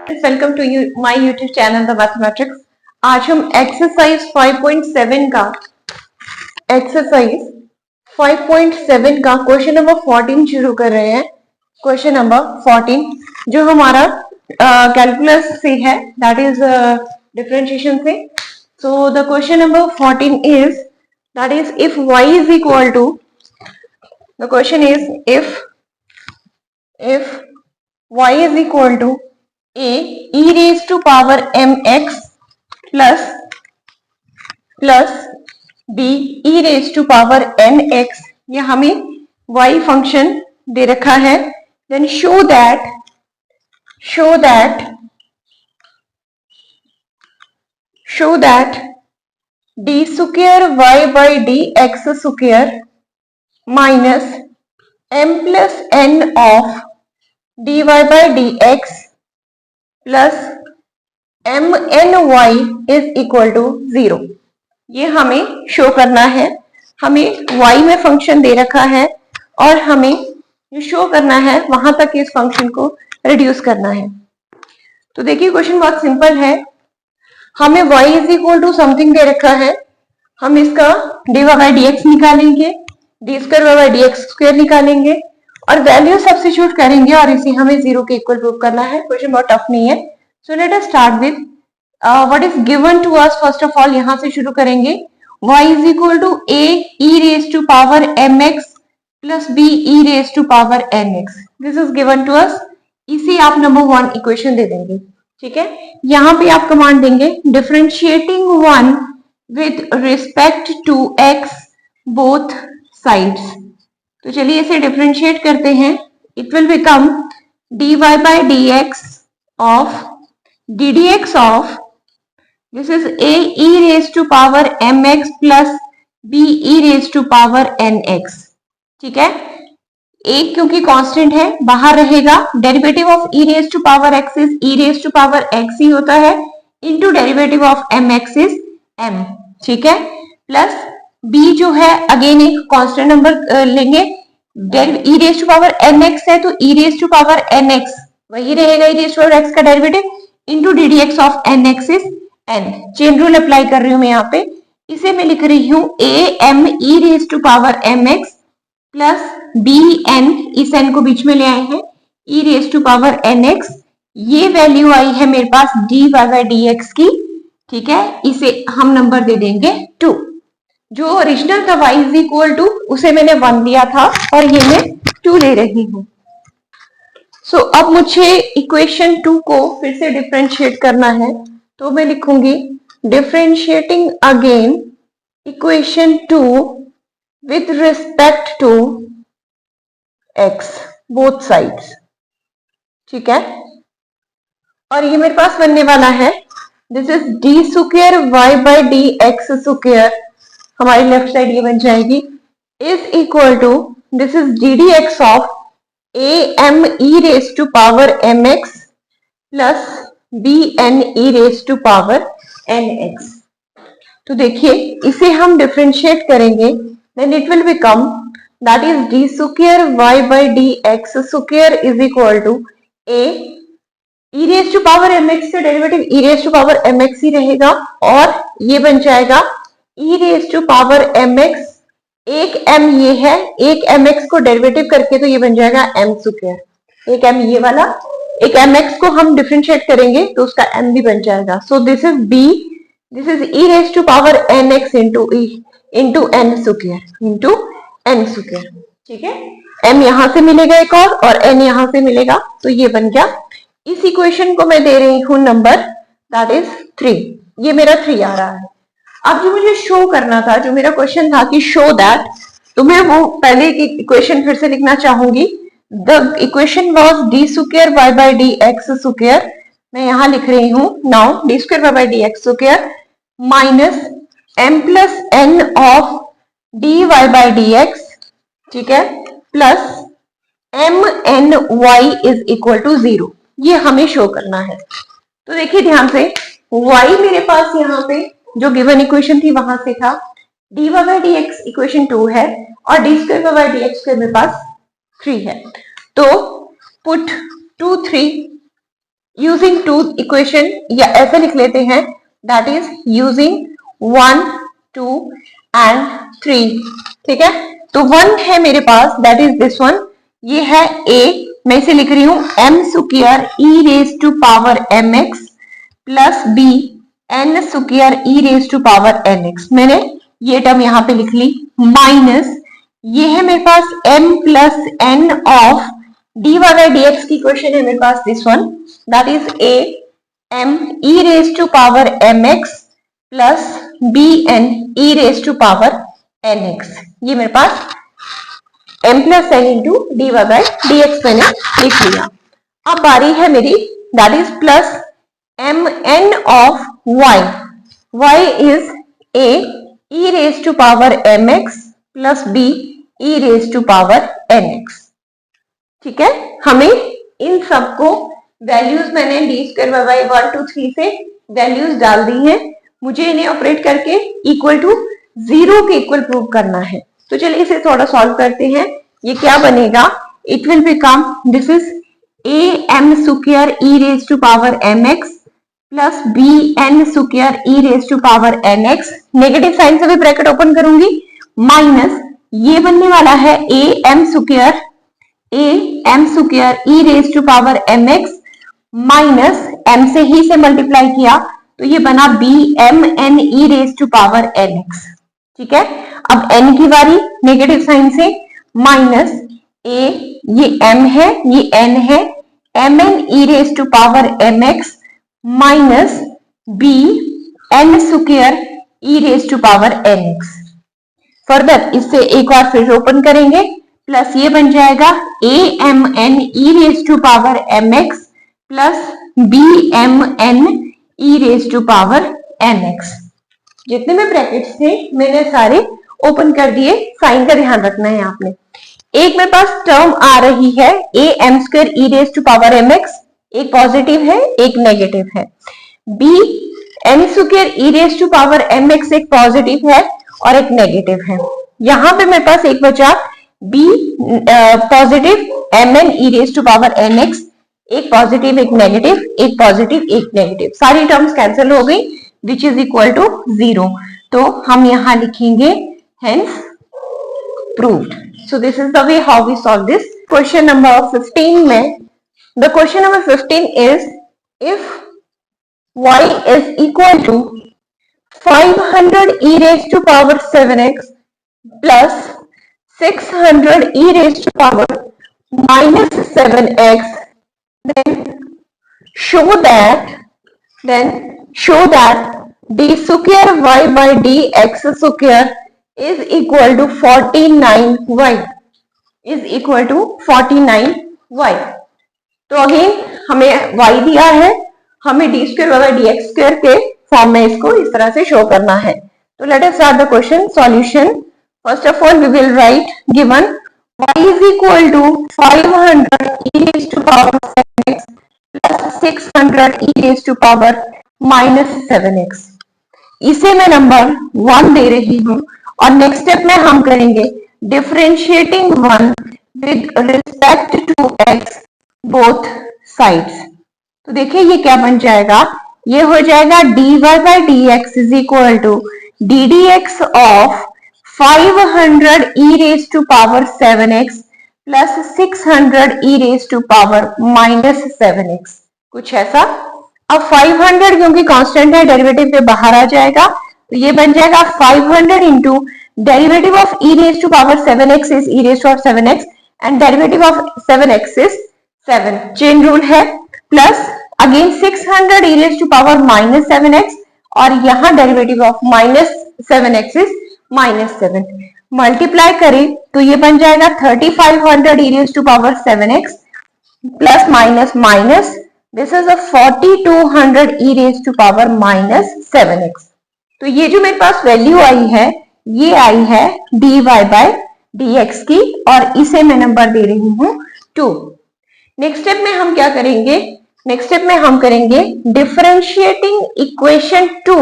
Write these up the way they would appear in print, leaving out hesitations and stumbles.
Welcome to my YouTube channel the mathematics. आज हम exercise 5.7 का क्वेश्चन नंबर 14 शुरू कर रहे हैं। क्वेश्चन नंबर 14 जो हमारा कैलकुलस से है, दैट इज डिफरेंशिएशन से। So the question number 14 is that is if y is equal to, the question is if y is equal to a e raised to power mx plus b e raised to power nx, ये हमें y function दे रखा है। Then show that d square y by dx square minus m plus n of dy by dx plus m n y is equal to 0। ये हमें show करना है। हमें y में फंक्शन दे रखा है और हमें जो शो करना है वहां तक इस फंक्शन को रिड्यूस करना है। तो देखिए क्वेश्चन बहुत सिंपल है। हमें y is equal to something दे रखा है, हम इसका dy बाई dx निकालेंगे, d square by dx square निकालेंगे और वैल्यू सब्स्टिट्यूट करेंगे और इसे हमें 0 के इक्वल प्रूव करना है। क्वेश्चन बहुत टफ नहीं है। So let us start with what is given to us. First of all यहां से शुरू करेंगे। y is equal to a e raise to power mx plus b e raise to power nx, this is given to us. इसे आप number 1 equation दे देंगे। ठीक है, यहां पे आप कमांड देंगे differentiating 1 with respect to x both sides. तो चलिए इसे डिफरेंशिएट करते हैं। It will become dy by dx of ddx of this is a e raised to power mx plus b e raised to power nx। ठीक है, एक क्योंकि constant है बाहर रहेगा। Derivative of e raised to power x is e raised to power x ही होता है, into derivative of mx is m। ठीक है, प्लस b जो है अगेन एक कांस्टेंट नंबर लेंगे। e raise to power nx है तो e raise to power nx वही रहेगा, e raise to power x का derivative into ddx of nx is n। Chain rule apply कर रही हूं मैं यहाँ पे। इसे मैं लिख रही हूं a m e raise to power mx plus b n, इस n को बीच में ले आए हैं, e raise to power nx। ये वैल्यू आई है मेरे पास dy बाई dx की। ठीक है, इसे हम नंबर दे देंगे 2। जो ओरिजिनल था y इज इक्वल टू, उसे मैंने 1 दिया था और ये मैं 2 ले रही हूं। सो अब मुझे इक्वेशन 2 को फिर से डिफरेंशिएट करना है। तो मैं लिखूंगी differentiating again equation 2 with respect to x both sides. ठीक है, और ये मेरे पास बनने वाला है this is d square y by d x square, हमारी लेफ्ट साइड ये बन जाएगी, is equal to this is d d x of a m e raise to power m x plus b n e raise to power n x. तो देखिए इसे हम differentiate करेंगे, then it will become that is d square y by d x square is equal to a e raise to power m x से derivative e raise to power m x ही रहेगा और ये बन जाएगा e raise to power mx। एक m ये है, एक mx को डेरिवेटिव करके तो ये बन जाएगा m स्क्वायर। एक m ये वाला, एक mx को हम डिफरेंशिएट करेंगे तो उसका m भी बन जाएगा। So this is b, this is e raise to power nx into n square. ठीक है, m यहां से मिलेगा एक और n यहां से मिलेगा, तो ये बन गया। इस इक्वेशन को मैं दे रही हूं नंबर दैट इज 3। ये मेरा 3 आ रहा है। अब जो मुझे शो करना था, जो मेरा क्वेश्चन था कि शो दैट, तो मैं वो पहले की इक्वेशन फिर से लिखना चाहूंगी। The equation was d square y by d x square, मैं यहां लिख रही हूं now d square y by d x square minus m plus n of d y by d x. ठीक है, plus m n y is equal to 0। ये हमें show करना है। तो देखिए ध्यान से, y मेरे पास यहाँ पे जो गिवन इक्वेशन थी वहां से था, dy बाई dx इक्वेशन 2 है और D square by dx square मेरे पास 3 है। तो पुट 2 3 यूजिंग टू इक्वेशन, या ऐसे लिख लेते हैं, दैट इज यूजिंग 1, 2 एंड 3। ठीक है, तो 1 है मेरे पास, दैट इज दिस वन। ये है a, मैं इसे लिख रही हूं m square e raise to power mx plus b n square e raise to power nx। मैंने ये टर्म यहां पे लिख ली, माइनस ये है मेरे पास m plus n of dy by dx की इक्वेशन है मेरे पास this one, that is a m e raise to power mx plus b n e raise to power nx। ये मेरे पास m plus n into dy by dx मैंने लिख लिया। अब बारी है मेरी, that is plus m n of y, y is a e raise to power mx plus b e raise to power nx। ठीक है, हमें इन सबको वैल्यूज मैंने डी स्क्वायर बाई 1 2 3 से वैल्यूज डाल दी हैं, मुझे इन्हें ऑपरेट करके इक्वल टू 0 के इक्वल प्रूव करना है। तो चलिए इसे थोड़ा सॉल्व करते हैं। ये क्या बनेगा, it will become, this is a m square e raise to power mx plus b n square e raise to power nx, negative sign से भी ब्रैकेट ओपन करूंगी, माइनस ये बनने वाला है a m square e raise to power mx minus m से ही से multiply किया तो ये बना b m n e raise to power nx। ठीक है, अब n की बारी, नेगेटिव साइन से माइनस a, ये m है, ये n है, m n e raise to power mx minus b n square e raise to power nx। Further इससे एक बार फिर ओपन करेंगे, प्लस ये बन जाएगा a m n e raise to power mx plus b m n e raise to power nx। जितने में brackets थे मैंने सारे ओपन कर दिए, साइन का ध्यान रखना है आपने। एक मेरे पास टर्म आ रही है a m square e raise to power mx, एक पॉजिटिव है एक नेगेटिव है, b n square e raise to power mx एक पॉजिटिव है और एक नेगेटिव है। यहां पे मेरे पास एक बचा b positive mn e raise to power nx, एक पॉजिटिव एक नेगेटिव, एक पॉजिटिव एक नेगेटिव, सारी टर्म्स कैंसिल हो गई, विच इज इक्वल टू 0। तो हम यहां लिखेंगे hence proved. So this is the way how we solve this. Question number 15 में, the question number 15 is if y is equal to 500 e raised to power 7x plus 600 e raised to power minus 7x, then show that d square y by dx square is equal to 49y, is equal to 49y। तो again हमें y दिया है, हमें d square by d x square के form में इसको इस तरह से शो करना है। तो let us start the question solution. First of all we will write given y is equal to 500 e raised to power 7x plus 600 e raised to power minus 7x। इसे मैं नंबर 1 दे रही हूं और next step में हम करेंगे differentiating 1 with respect to x both sides. तो देखिए ये क्या बन जाएगा, ये हो जाएगा dy by dx is equal to ddx of 500 e raised to power 7x plus 600 e raised to power minus 7x, कुछ ऐसा। अब 500 क्योंकि कांस्टेंट है, डेरिवेटिव के बाहर आ जाएगा, तो ये बन जाएगा 500 into derivative of e raised to power 7x is e raised to power 7x and derivative of 7x is 7, chain rule है, plus again 600 e raised to power minus 7x और यहां derivative of minus 7x is minus 7, multiply करें तो ये बन जाएगा 3500 e raised to power 7x plus minus minus, this is a 4200 e raised to power minus 7x। तो ये जो मेरे पास वैल्यू आई है ये आई है dy by dx की और इसे मैं नंबर दे रही हूं 2। नेक्स्ट स्टेप में हम क्या करेंगे, नेक्स्ट स्टेप में हम करेंगे differentiating equation 2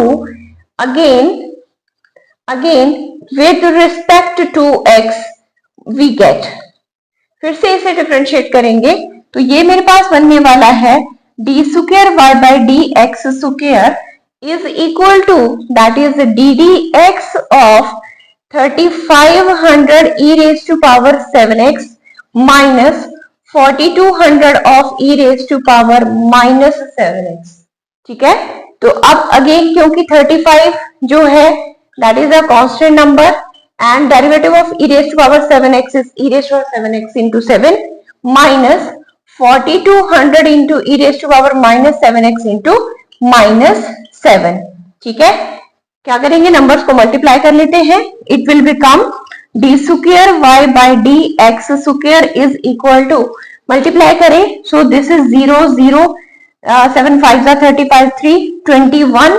again with respect to x we get, फिर से इसे डिफरेंशिएट करेंगे तो ये मेरे पास बनने वाला है d square y by d x square is equal to, that is ddx of 3500 e raised to power 7x minus 4200 of e raised to power minus 7x. ठीक है, तो अब अगेन क्योंकि 35 जो है that is a constant number and derivative of e raised to power 7x is e raised to power 7x into 7 minus 4200 into e raised to power minus 7x into minus 7. ठीक है, क्या करेंगे, numbers को multiply कर लेते हैं. It will become d square y by d x square is equal to, multiply करें, so this is 0 0 7 5 35 3 21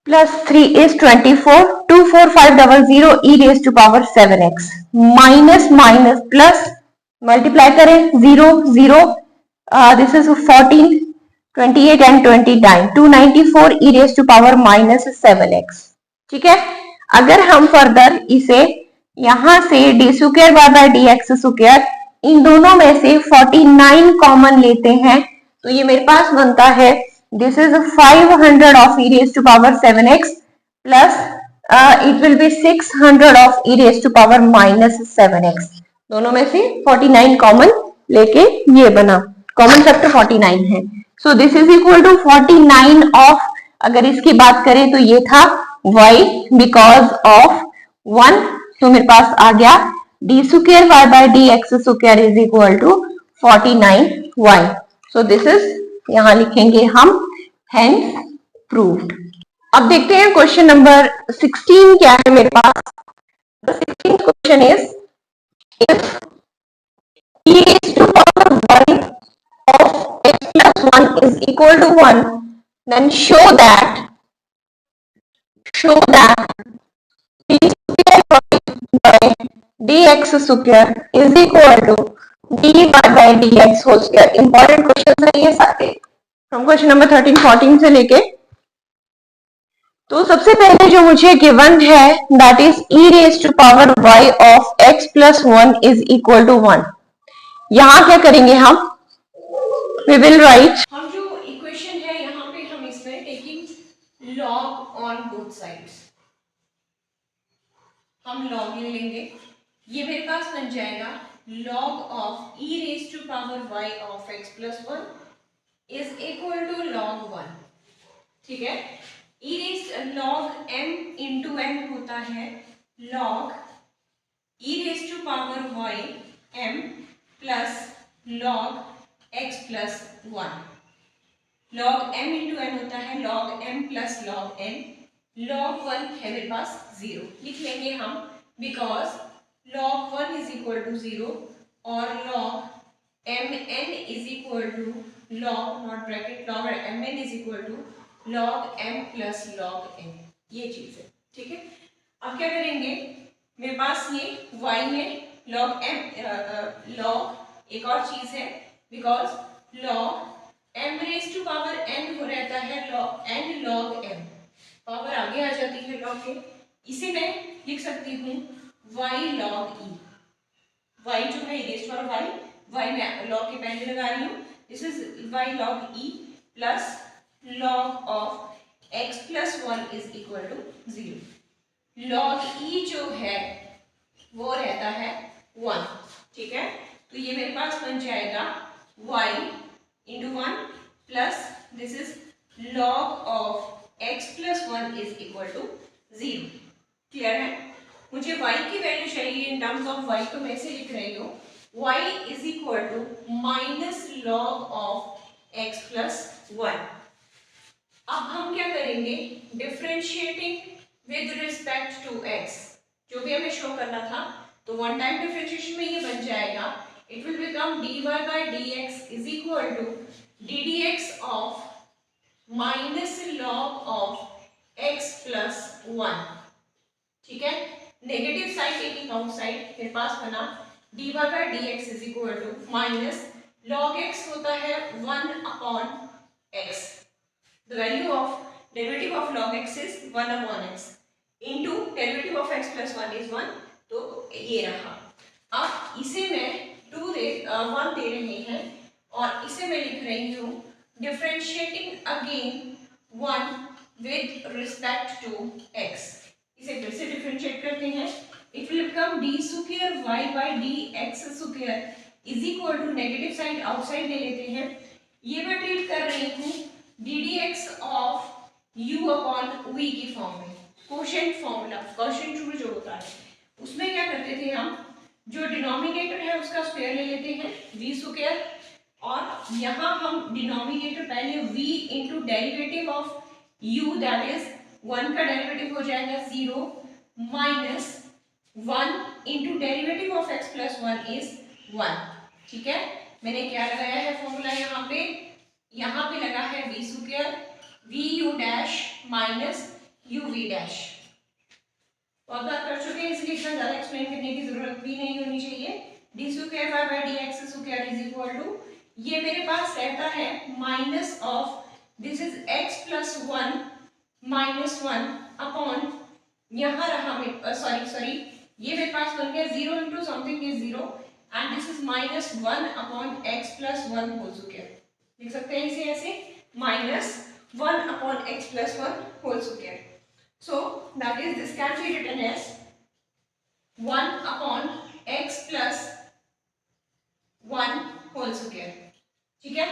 plus 3 is 24 2 4 5 00 e raised to power 7x minus minus plus multiply करें 0 0 this is 14 28 and 29 294 e raised to power minus 7x. ठीक है, अगर हम further इसे यहां से d square y by d x square इन दोनों में से 49 कॉमन लेते हैं तो ये मेरे पास बनता है this is 500 of e raised to power 7x plus it will be 600 of e raised to power minus 7x. दोनों में से 49 कॉमन लेके ये बना, कॉमन फैक्टर 49 है. So this is equal to 49 of, अगर इसकी बात करें तो ये था y बिकॉज ऑफ 1, तो मेरे पास आ गया d square y by d x square is equal to 49y. So this is, यहां लिखेंगे हम हेंस प्रूव्ड. अब देखते हैं क्वेश्चन नंबर 16 क्या है मेरे पास. The 16th question is if e raised to power 1 of x plus 1 is equal to 1, then show that d square by dx square is equal to dy by dx whole square. Important questions है ये सारे from question number 13 14 से लेके. तो सबसे पहले जो मुझे गिवन है that is e raised to power y of x plus 1 is equal to 1. यहां क्या करेंगे हम, we will write, हम जो इक्वेशन है यहाँ पे हम इसमें taking log on both sides, हम लॉग ले लेंगे. ये मेरे पास बन जाएगा log of e raised to power y of x plus 1 is equal to log 1. ठीक है, e raised log m into n होता है log e raised to power y m plus log x plus 1. log m into n होता है log m plus log n. log 1 है मेरे पास 0, लिख लेंगे हम because log 1 is equal to 0 और log mn is equal to log not bracket log mn is equal to log m plus log n, ये चीज है. ठीक है, अब क्या करेंगे, मेरे पास ये y में log m log एक और चीज है because log m raised to power n हो रहता है log n log m, power आगे आ जाती है log के. इसे मैं लिख सकती हूँ y log e. y जो है raised to power y में log के पहले लगा रही हूँ, this is y log e plus log of x plus 1 is equal to 0. log e जो है वो रहता है 1. ठीक है, तो ये मेरे पास बन जाएगा y into 1 plus this is log of x plus 1 is equal to 0. Clear है, मुझे y की वैल्यू चाहिए इन टर्म्स ऑफ y, तो मैं इसे लिख रही हूँ y is equal to minus log of x plus 1. अब हम क्या करेंगे, differentiating with respect to x, जो भी हमें शो करना था, तो वन टाइम डिफरेंशिएशन में ये बन जाएगा, it will become dy by dx is equal to ddx of minus log of x plus 1. ठीक है, नेगेटिव साइड टेकिंग आउटसाइड, मेरे पास बना dy by dx is equal to minus log x होता है 1 upon x. The value of derivative of log x is 1 upon x into derivative of x plus 1 is 1, तो ये रहा. अब इसे मैं 1 दे रहे हैं और इसे मैं लिख रही हूँ differentiating again 1 with respect to x। इसे फिर से डिफरेंशिएट करते हैं। It will become d square y by d x square is equal to negative side outside ले लेते हैं। ये मैं ट्रीट कर रही हूँ d d x of u upon v की फॉर्म में। कोशेंट फॉर्मूला, कोशेंट रूल जो होता है उसमें क्या करते थे हम, जो डिनोमिनेटर है उसका स्क्वायर ले लेते हैं v स्क्वायर, और यहाँ हम डिनोमिनेटर पहले v into derivative of u that is 1 का डेरिवेटिव हो जाएगा 0 minus 1 into derivative of x plus 1 is 1। ठीक है, मैंने क्या लगाया है फॉर्मूला यहाँ पे लगा है v square v u dash minus u v dash. बहुत बार कर चुके हैं इसलिए इतना ज्यादा एक्सप्लेन करने की जरूरत भी नहीं होनी चाहिए। D square y by d x square is equal to, ये मेरे पास रहता है minus of this is x plus 1 minus 1 upon यहाँ रहा सॉरी ये मेरे पास बन गया 0 into something is 0 and this is minus 1 upon x plus 1 whole square. लिख सकते हैं इसे ऐसे minus 1 upon x plus 1 whole square. So that is this can be written as 1 upon x plus 1 whole square. ठीक है,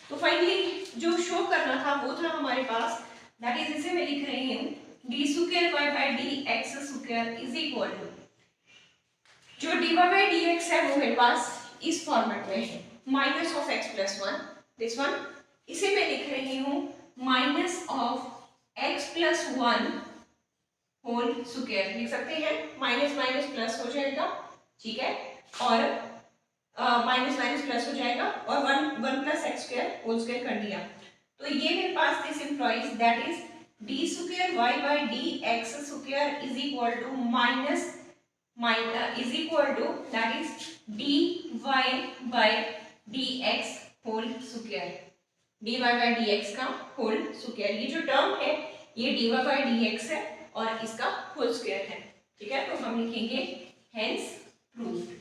तो finally जो show करना था वो था हमारे पास, दैट इज इसे मैं लिख रही हूँ d square y by d x square is equal to, जो d y by d x है वो मेरे पास इस फॉर्मेट में है minus of x plus 1 this one, इसे मैं लिख रही हूँ minus of x plus 1 whole square. लिख सकते हैं माइनस माइनस प्लस हो जाएगा, ठीक है, और माइनस माइनस प्लस हो जाएगा और 1 plus x square whole square कर दिया। तो ये मेरे पास this implies that is d square y by d x square is equal to minus is equal to that is d y by d x whole square, d y by d x का whole square. ये जो term है ये d y by d x है और इसका whole square है। ठीक है, तो हम लिखेंगे hence proved.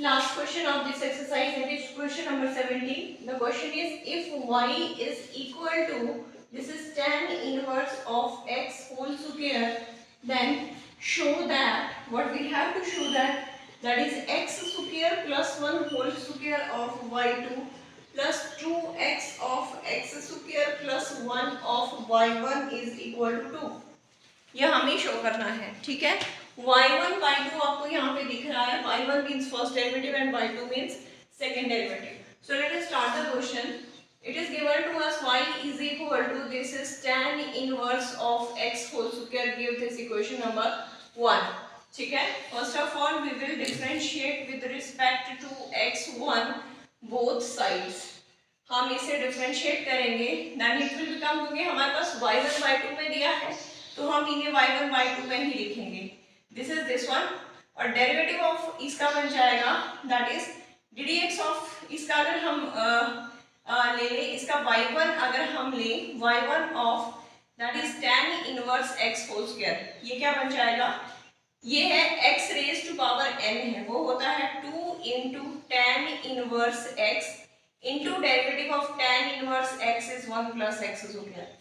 Last question of this exercise है question number 17। The question is if y is equal to this is tan inverse of x whole square then show that what we have to show that is x square plus 1 whole square of y2 plus 2x of x square plus 1 of y1 is equal to 2। यह हमें show करना है। ठीक है, y1 y2 आपको यहाँ पे दिख रहा है, y1 means first derivative and y2 means second derivative। So let us start the question। It is given to us y is equal to this is tan inverse of x whole square, give this equation number 1। ठीक है, first of all we will differentiate with respect to x1 both sides. हम इसे differentiate करेंगे then it will become, क्योंकि हमारे पास y1 y2 में दिया है तो हम इन्हें y1 y2 में ही लिखेंगे। दिस इज दिस वन, और डेरिवेटिव ऑफ इसका बन जाएगा दैट इज ddx ऑफ इसका अगर हम ले ले इसका y1 अगर हम ले y1 of that is tan inverse x whole square, ये क्या बन जाएगा, ये है x raise to power n है, वो होता है 2 into tan inverse x into derivative of tan inverse x is 1 plus x square.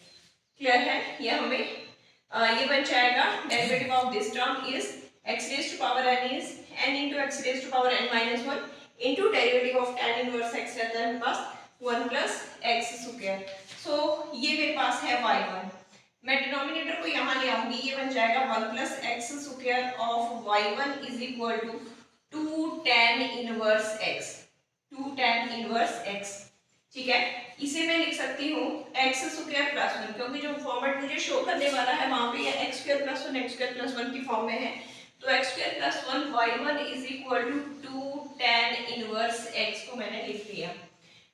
Clear है, ये हमें ये बन जाएगा derivative of this term is x raise to power n is n into x raise to power n minus 1 into derivative of tan inverse x रहता है मेरे पास 1 plus x square. सो ये मेरे पास है y1, मैं डिनोमिनेटर को यहाँ ले आऊंगी, ये बन जाएगा 1 plus x square of y1 is equal to 2 tan inverse x, 2 tan inverse x। ठीक है, इसे मैं लिख सकती हूँ x स्क्वायर प्लस 1, क्योंकि जो फॉर्मेट मुझे शो करने वाला है वहां पे ये x square plus 1 x square plus 1 की फॉर्म में है, तो x square plus 1 y1 is equal to 2 tan inverse x को मैंने लिख लिया।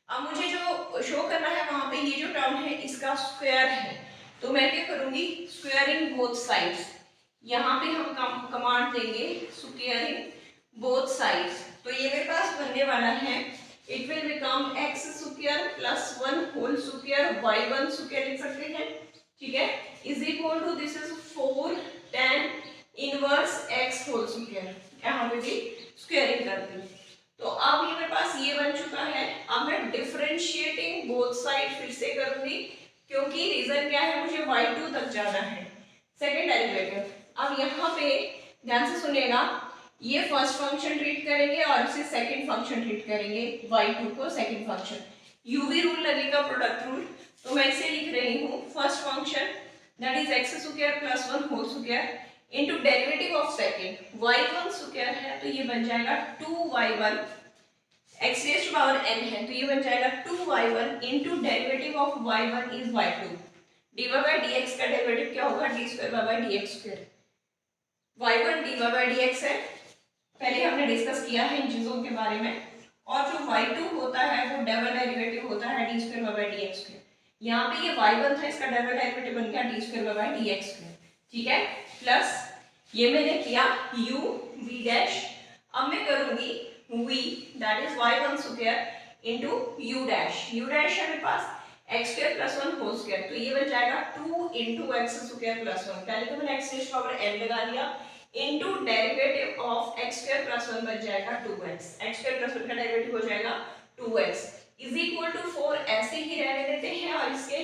अब मुझे जो शो करना है वहां पे ये जो टर्म है इसका स्क्वायर है, तो मैं क्या करूंगी स्क्वायरिंग बोथ साइड्स, यहाँ पे हम कमांड देंगे स्क्वायरिंग बोथ साइड्स, तो ये मेरे पास बनने वाला है it will become x square plus 1 whole square y1 square लिख सकते हैं। ठीक है, is equal to this is 4 tan inverse x whole square, यहाँ पे भी स्क्वायरिंग कर दी। तो अब ये मेरे पास ये बन चुका है। अब मैं डिफरेंशिएटिंग बोथ साइड फिर से करूंगी, क्योंकि रीजन क्या है, मुझे y2 तक जाना है, सेकेंड डेरिवेटिव। अब यहाँ पे ध्यान से सुनिएगा, ये फर्स्ट फंक्शन ट्रीट करेंगे और इसे सेकंड फंक्शन ट्रीट करेंगे, y2 को सेकंड फंक्शन। यूवी रूल लगेगा, प्रोडक्ट रूल। तो मैं इसे लिख रही हूँ first function that is x square plus 1 whole square into derivative of second y1 square है, तो ये बन जाएगा 2y1, x raise to power n है, तो ये बन जाएगा 2y1 into derivative of y1 is y2। dy by dx का डेरिवेटिव क्या होगा, d square by dx square. y1 dy by dx है, पहले हमने डिस्कस किया है इन चीजों के बारे में। और जो y2 होता है वो डबल डेरिवेटिव होता है d square by dx square. यहाँ पे ये y1 था, इसका डबल डेरिवेटिव बन गया d square by dx square, ठीक है। प्लस ये मैंने किया u v डैश, अब मैं करूंगी v that is y1 square into u dash है मेरे पास x square plus 1 whole square, तो ये बन जाएगा 2 इनटू x स्क्वायर प्लस 1, पहले तो मैंने x raise to power n लगा लिया, into derivative of x square plus 1 बन जाएगा 2x, x स्क्वायर प्लस 1 का डेरिवेटिव हो जाएगा 2x इज इक्वल टू 4, ऐसे ही रहने देते हैं। और इसके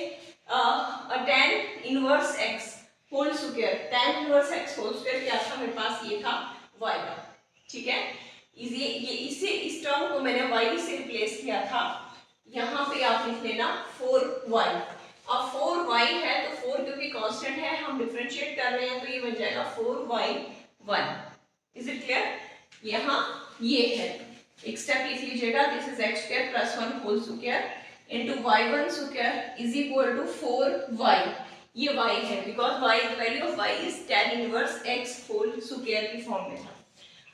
tan inverse x whole square, tan inverse x whole square क्या था मेरे पास, ये था y का, ठीक है। ये इसे इस टर्म को मैंने y से रिप्लेस किया था, यहाँ पे आप लिख लेना 4y। अब 4y है तो 4 क्योंकि कांस्टेंट है, हम डिफरेंशिएट कर रहे हैं, तो ये बन जाएगा 4y1। Is it clear? यहाँ ये है, एक स्टेप लिख लीजिएगा, this is x square plus 1 whole square into y1 square is equal to 4y। ये y है because y the value of y is tan inverse x whole square की form में था।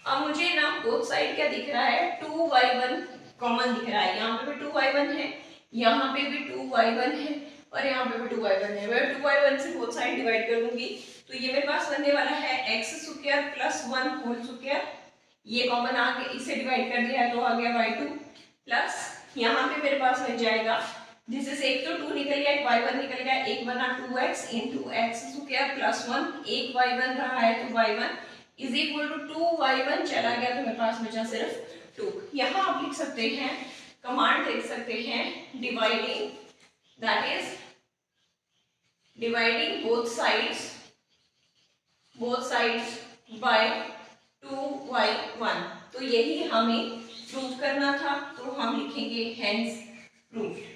अब मुझे ना बोथ साइड क्या दिख रहा है, 2y1 कॉमन दिख रहा है, यहाँ पे भी 2y1 है, यहाँ पे भी 2y1 है और यहाँ पे भी 2y1 है। मैं 2y1 से बोथ साइड डिवाइड कर दूंगी, तो ये मेरे पास बनने वाला है x square plus 1 whole square, ये कॉमन आ गया, इसे डिवाइड कर दिया है तो आ गया y2 प्लस यहाँ पे मेरे पास बन जाएगा, दिस इज एक तो 2 निकल गया, एक y1 निकल गया, एक बना 2x into x square plus 1, एक y1 रहा है तो y1 is equal to 2y1 चला गया, तो मेरे पास बचा सिर्फ 2। यहाँ आप लिख सकते हैं, कमांड लिख सकते हैं, dividing that is dividing both sides by 2y1, तो यही हमें प्रूव करना था, तो हम लिखेंगे हेंस प्रूव्ड।